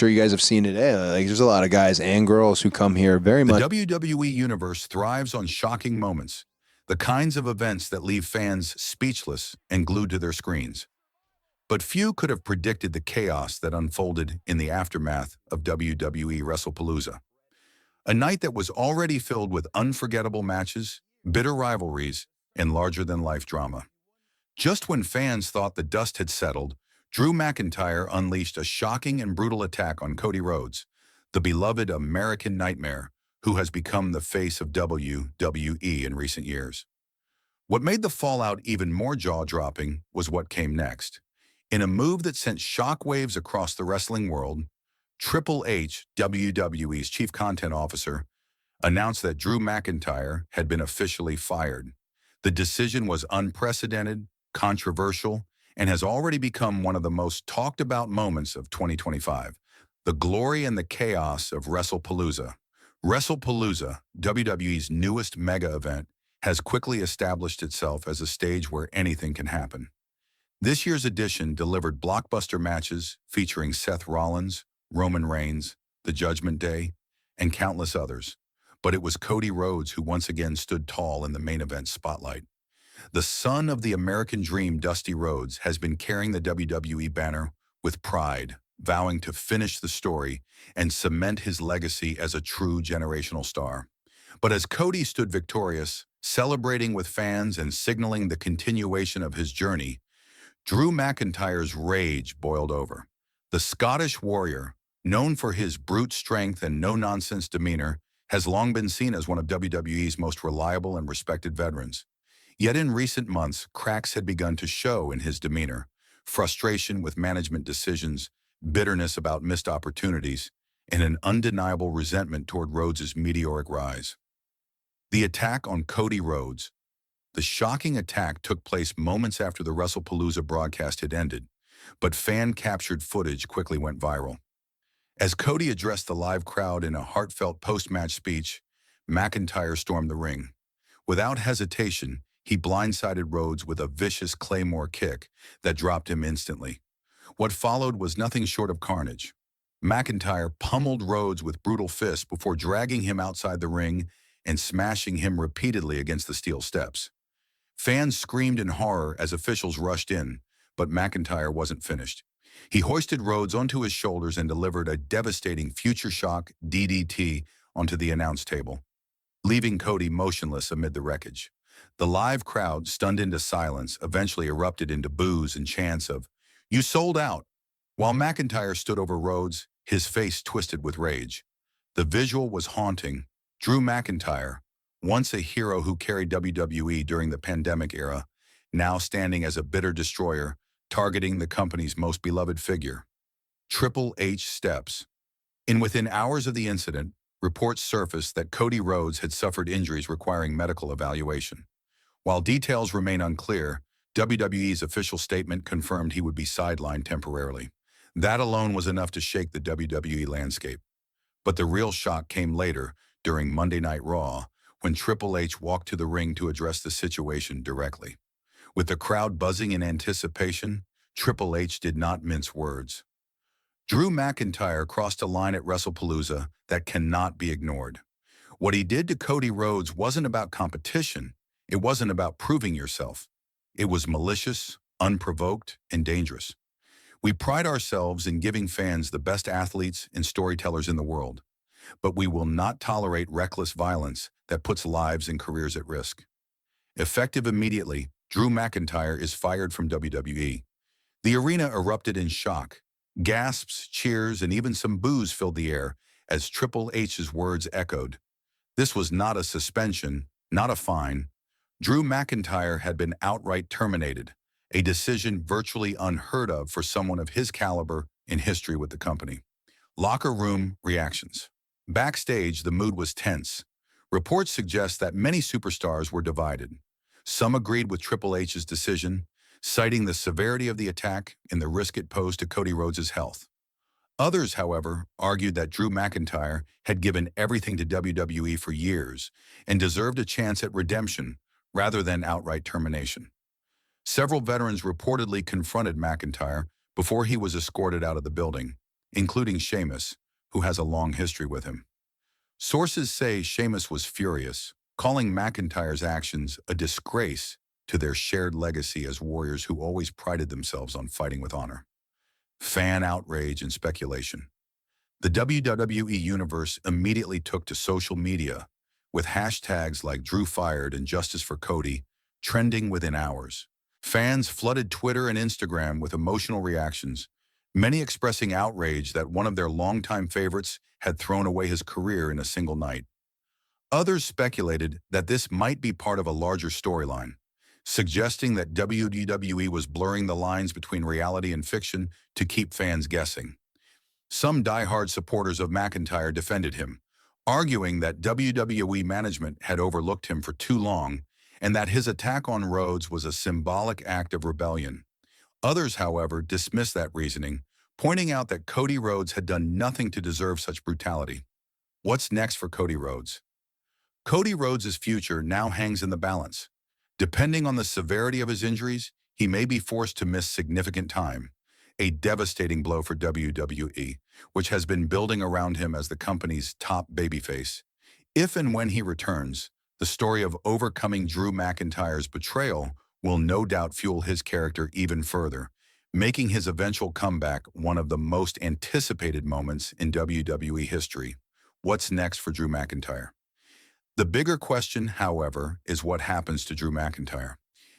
sure you guys have seen it. Like, there's a lot of guys and girls who come here very The much. WWE Universe thrives on shocking moments, the kinds of events that leave fans speechless and glued to their screens. But few could have predicted the chaos that unfolded in the aftermath of WWE WrestlePalooza. A night that was already filled with unforgettable matches, bitter rivalries, and larger-than-life drama. Just when fans thought the dust had settled, Drew McIntyre unleashed a shocking and brutal attack on Cody Rhodes, the beloved American Nightmare, who has become the face of WWE in recent years. What made the fallout even more jaw-dropping was what came next. In a move that sent shockwaves across the wrestling world, Triple H, WWE's chief content officer, announced that Drew McIntyre had been officially fired. The decision was unprecedented, controversial, and has already become one of the most talked about moments of 2025. The glory and the chaos of WrestlePalooza. WrestlePalooza, WWE's newest mega event, has quickly established itself as a stage where anything can happen. This year's edition delivered blockbuster matches featuring Seth Rollins, Roman Reigns, The Judgment Day, and countless others. But it was Cody Rhodes who once again stood tall in the main event spotlight. The son of the American Dream, Dusty Rhodes, has been carrying the WWE banner with pride, vowing to finish the story and cement his legacy as a true generational star. But as Cody stood victorious, celebrating with fans and signaling the continuation of his journey, Drew McIntyre's rage boiled over. The Scottish warrior, known for his brute strength and no-nonsense demeanor, has long been seen as one of WWE's most reliable and respected veterans. Yet in recent months, cracks had begun to show in his demeanor: frustration with management decisions, bitterness about missed opportunities, and an undeniable resentment toward Rhodes' meteoric rise. The attack on Cody Rhodes. The shocking attack took place moments after the WrestlePalooza broadcast had ended, but fan-captured footage quickly went viral. As Cody addressed the live crowd in a heartfelt post-match speech, McIntyre stormed the ring. Without hesitation, he blindsided Rhodes with a vicious Claymore kick that dropped him instantly. What followed was nothing short of carnage. McIntyre pummeled Rhodes with brutal fists before dragging him outside the ring and smashing him repeatedly against the steel steps. Fans screamed in horror as officials rushed in, but McIntyre wasn't finished. He hoisted Rhodes onto his shoulders and delivered a devastating Future Shock DDT onto the announce table, leaving Cody motionless amid the wreckage. The live crowd, stunned into silence, eventually erupted into boos and chants of, "You sold out!" While McIntyre stood over Rhodes, his face twisted with rage. The visual was haunting. Drew McIntyre, once a hero who carried WWE during the pandemic era, now standing as a bitter destroyer, targeting the company's most beloved figure. Triple H steps. Within hours of the incident, reports surfaced that Cody Rhodes had suffered injuries requiring medical evaluation. While details remain unclear, WWE's official statement confirmed he would be sidelined temporarily. That alone was enough to shake the WWE landscape. But the real shock came later, during Monday Night Raw, when Triple H walked to the ring to address the situation directly. With the crowd buzzing in anticipation, Triple H did not mince words. Drew McIntyre crossed a line at WrestlePalooza that cannot be ignored. What he did to Cody Rhodes wasn't about competition. It wasn't about proving yourself. It was malicious, unprovoked, and dangerous. We pride ourselves in giving fans the best athletes and storytellers in the world, but we will not tolerate reckless violence that puts lives and careers at risk. Effective immediately, Drew McIntyre is fired from WWE. The arena erupted in shock. Gasps, cheers, and even some boos filled the air as Triple H's words echoed. This was not a suspension, not a fine. Drew McIntyre had been outright terminated, a decision virtually unheard of for someone of his caliber in history with the company. Locker room reactions. Backstage, the mood was tense. Reports suggest that many superstars were divided. Some agreed with Triple H's decision, citing the severity of the attack and the risk it posed to Cody Rhodes' health. Others, however, argued that Drew McIntyre had given everything to WWE for years and deserved a chance at redemption rather than outright termination. Several veterans reportedly confronted McIntyre before he was escorted out of the building, including Sheamus, who has a long history with him. Sources say Sheamus was furious, calling McIntyre's actions a disgrace to their shared legacy as warriors who always prided themselves on fighting with honor. Fan outrage and speculation. The WWE Universe immediately took to social media, with hashtags like Drew Fired and Justice for Cody trending within hours. Fans flooded Twitter and Instagram with emotional reactions, many expressing outrage that one of their longtime favorites had thrown away his career in a single night. Others speculated that this might be part of a larger storyline, suggesting that WWE was blurring the lines between reality and fiction to keep fans guessing. Some diehard supporters of McIntyre defended him, arguing that WWE management had overlooked him for too long and that his attack on Rhodes was a symbolic act of rebellion. Others, however, dismissed that reasoning, pointing out that Cody Rhodes had done nothing to deserve such brutality. What's next for Cody Rhodes? Cody Rhodes' future now hangs in the balance. Depending on the severity of his injuries, he may be forced to miss significant time, a devastating blow for WWE, which has been building around him as the company's top babyface. If and when he returns, the story of overcoming Drew McIntyre's betrayal will no doubt fuel his character even further, making his eventual comeback one of the most anticipated moments in WWE history. What's next for Drew McIntyre? The bigger question, however, is what happens to Drew McIntyre.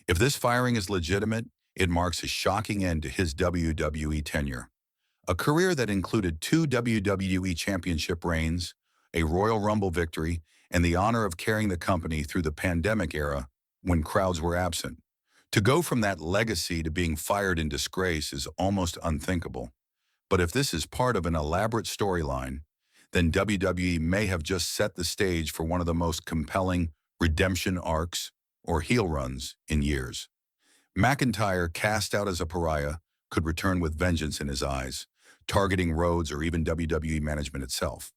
If this firing is legitimate, it marks a shocking end to his WWE tenure. A career that included 2 WWE Championship reigns, a Royal Rumble victory, and the honor of carrying the company through the pandemic era when crowds were absent. To go from that legacy to being fired in disgrace is almost unthinkable. But if this is part of an elaborate storyline, then WWE may have just set the stage for one of the most compelling redemption arcs or heel runs in years. McIntyre, cast out as a pariah, could return with vengeance in his eyes, targeting Rhodes or even WWE management itself.